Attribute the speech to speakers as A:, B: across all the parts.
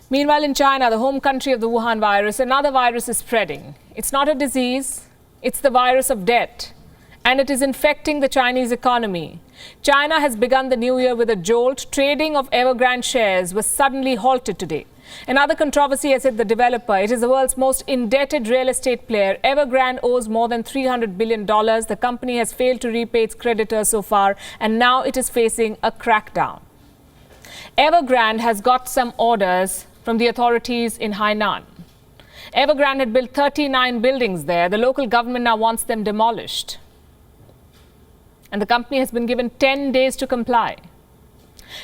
A: Meanwhile, in China, the home country of the Wuhan virus, another virus is spreading. It's not a disease, it's the virus of debt, and it is infecting the Chinese economy. China has begun the new year with a jolt. Trading of Evergrande shares was suddenly halted today. Another controversy has hit the developer. It is the world's most indebted real estate player. Evergrande owes more than $300 billion. The company has failed to repay its creditors so far, and now it is facing a crackdown. Evergrande has got some orders from the authorities in Hainan. Evergrande had built 39 buildings there. The local government now wants them demolished. And the company has been given 10 days to comply.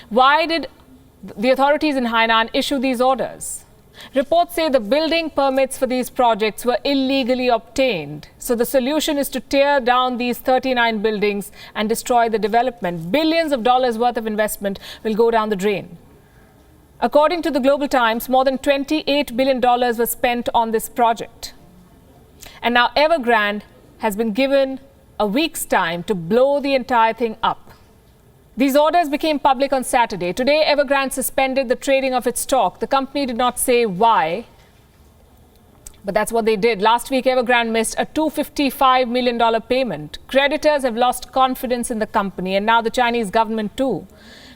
A: Why did the authorities in Hainan issue these orders? Reports say the building permits for these projects were illegally obtained. So the solution is to tear down these 39 buildings and destroy the development. Billions of dollars worth of investment will go down the drain. According to the Global Times, more than $28 billion was spent on this project. And now Evergrande has been given a week's time to blow the entire thing up. These orders became public on Saturday. Today, Evergrande suspended the trading of its stock. The company did not say why, but that's what they did. Last week, Evergrande missed a $255 million payment. Creditors have lost confidence in the company, and now the Chinese government, too,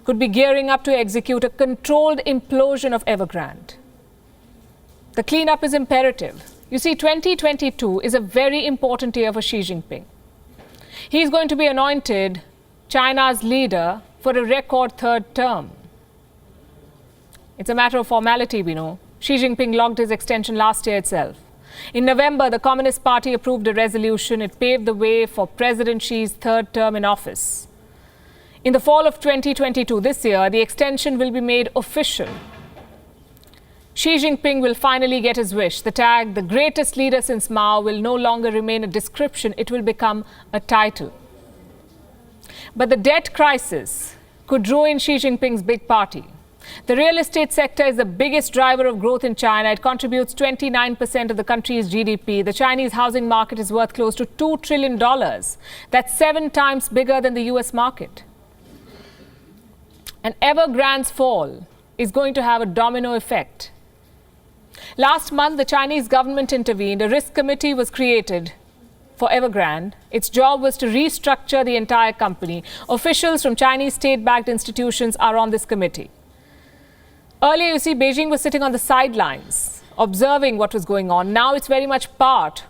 A: could be gearing up to execute a controlled implosion of Evergrande. The cleanup is imperative. You see, 2022 is a very important year for Xi Jinping. He's going to be anointed China's leader for a record third term. It's a matter of formality, we know. Xi Jinping logged his extension last year itself. In November, the Communist Party approved a resolution. It paved the way for President Xi's third term in office. In the fall of 2022, this year, the extension will be made official. Xi Jinping will finally get his wish. The tag, the greatest leader since Mao, will no longer remain a description. It will become a title. But the debt crisis could ruin Xi Jinping's big party. The real estate sector is the biggest driver of growth in China. It contributes 29% of the country's GDP. The Chinese housing market is worth close to $2 trillion. That's 7 times bigger than the US market. And Evergrande's fall is going to have a domino effect. Last month, the Chinese government intervened. A risk committee was created for Evergrande. Its job was to restructure the entire company. Officials from Chinese state-backed institutions are on this committee. Earlier, you see, Beijing was sitting on the sidelines, observing what was going on. Now it's very much part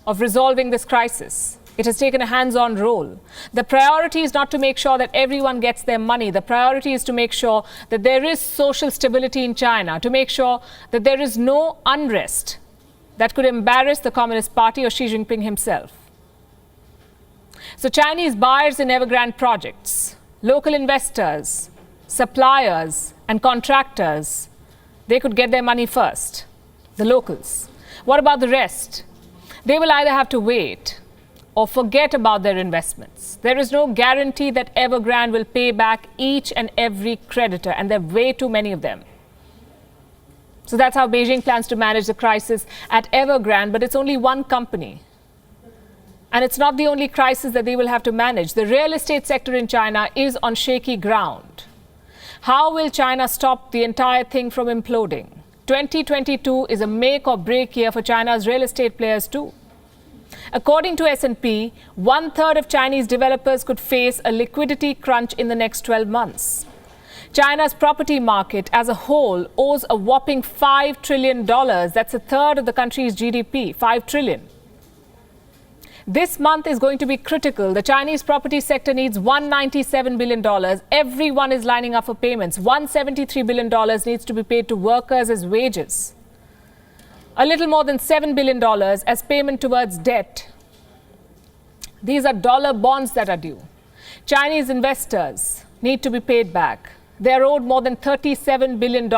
A: of resolving this crisis. It has taken a hands-on role. The priority is not to make sure that everyone gets their money. The priority is to make sure that there is social stability in China, to make sure that there is no unrest that could embarrass the Communist Party or Xi Jinping himself. So Chinese buyers in Evergrande projects, local investors, suppliers and contractors, they could get their money first, the locals. What about the rest? They will either have to wait or forget about their investments. There is no guarantee that Evergrande will pay back each and every creditor, and there are way too many of them. So that's how Beijing plans to manage the crisis at Evergrande, but it's only one company. And it's not the only crisis that they will have to manage. The real estate sector in China is on shaky ground. How will China stop the entire thing from imploding? 2022 is a make or break year for China's real estate players too. According to S&P, 1/3 of Chinese developers could face a liquidity crunch in the next 12 months. China's property market as a whole owes a whopping $5 trillion. That's 1/3 of the country's GDP, $5 trillion. This month is going to be critical. The Chinese property sector needs $197 billion. Everyone is lining up for payments. $173 billion needs to be paid to workers as wages. A little more than $7 billion as payment towards debt. These are dollar bonds that are due. Chinese investors need to be paid back. They are owed more than $37 billion.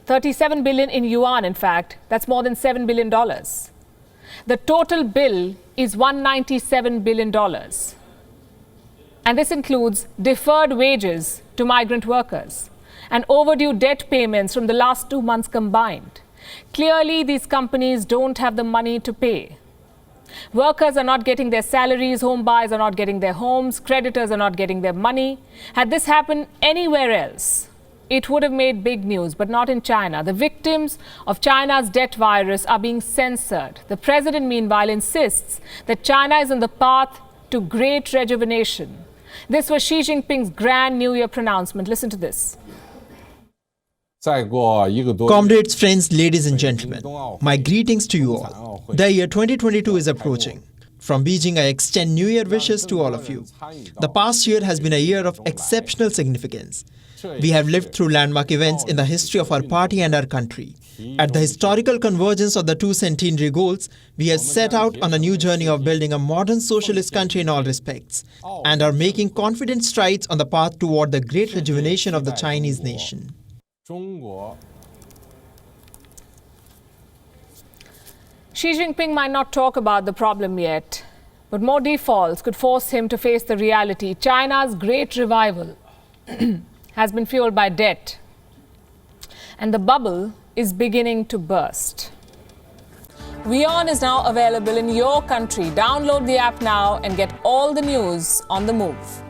A: 37 billion in yuan, in fact. That's more than $7 billion. The total bill is $197 billion. And this includes deferred wages to migrant workers and overdue debt payments from the last 2 months combined. Clearly, these companies don't have the money to pay. Workers are not getting their salaries, home buyers are not getting their homes, creditors are not getting their money. Had this happened anywhere else, it would have made big news, but not in China. The victims of China's debt virus are being censored. The president, meanwhile, insists that China is on the path to great rejuvenation. This was Xi Jinping's grand New Year pronouncement. Listen to this.
B: Comrades, friends, ladies and gentlemen, my greetings to you all. The year 2022 is approaching. From Beijing, I extend New Year wishes to all of you. The past year has been a year of exceptional significance. We have lived through landmark events in the history of our party and our country. At the historical convergence of the two centenary goals, we have set out on a new journey of building a modern socialist country in all respects, and are making confident strides on the path toward the great rejuvenation of the Chinese nation.
A: Xi Jinping might not talk about the problem yet, but more defaults could force him to face the reality. China's great revival has been fueled by debt, and the bubble is beginning to burst. WION is now available in your country. Download the app now and get all the news on the move.